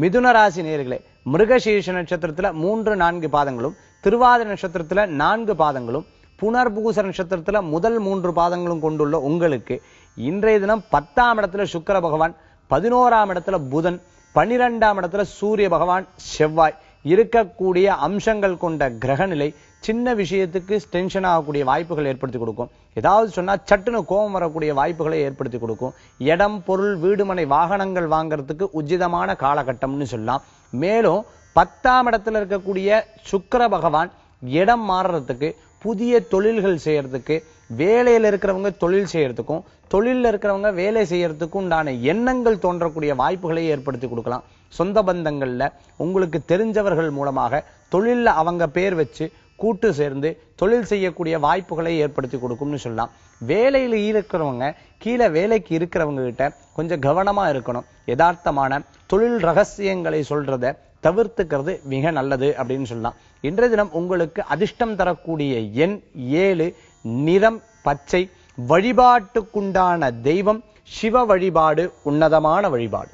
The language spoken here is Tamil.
மிதுன ராசி நேயர்களே, மிருகசீர்ஷ நட்சத்திரத்துல 3-4 பாதங்களும், திருவாதிரை நட்சத்திரத்துல 4 பாதங்களும், புனர்பூச நட்சத்திரத்துல முதல் 3 பாதங்களும் கொண்டுள்ள உங்களுக்கு இன்றைய தினம் 10ஆம் இடத்துல சுக்கிர பகவான், 11ஆம் இடத்துல புதன், 12ஆம் இடத்துல சூரிய பகவான், செவ்வாய் இருக்கக்கூடிய அம்சங்கள் கொண்ட கிரகநிலை சின்ன விஷயத்துக்கு டென்ஷன் ஆகக்கூடிய வாய்ப்புகளை ஏற்படுத்தி கொடுக்கும். ஏதாவது சொன்னா சட்டுன்னு கோபம் வரக்கூடிய வாய்ப்புகளை ஏற்படுத்தி கொடுக்கும். இடம், பொருள், வீடுமனை, வாகனங்கள் வாங்குறதுக்கு உச்சிதமான காலகட்டம்னு சொல்லலாம். மேலும் 10ஆம் இடத்துல இருக்கக்கூடிய சுக்கிர பகவான் இடம் மாறுறதுக்கு, புதிய தொழில்கள் செய்யறதுக்கு, வேலையில இருக்கிறவங்க தொழில் செய்யறதுக்கும், தொழில்ல இருக்கிறவங்க வேலை செய்யறதுக்கும் உண்டான எண்ணங்கள் தோன்றக்கூடிய வாய்ப்புகளை ஏற்படுத்தி கொடுக்கலாம். சொந்த பந்தங்கள்ல உங்களுக்கு தெரிஞ்சவர்கள் மூலமாக தொழில்ல அவங்க பேர் வச்சு கூட்டு சேர்ந்து தொழில் செய்யக்கூடிய வாய்ப்புகளை ஏற்படுத்தி கொடுக்கும்னு சொல்லலாம். வேலையில இருக்கிறவங்க கீழே வேலைக்கு இருக்கிறவங்க கிட்ட கொஞ்சம் கவனமா இருக்கணும். யதார்த்தமான தொழில் ரகசியங்களை சொல்றத தவிர்த்துக்கிறது மிக நல்லது அப்படின்னு சொல்லலாம். இன்றைய தினம் உங்களுக்கு அதிர்ஷ்டம் தரக்கூடிய எண் 7, நிறம் பச்சை, வழிபாட்டுக்குண்டான தெய்வம் சிவ வழிபாடு, உன்னதமான வழிபாடு.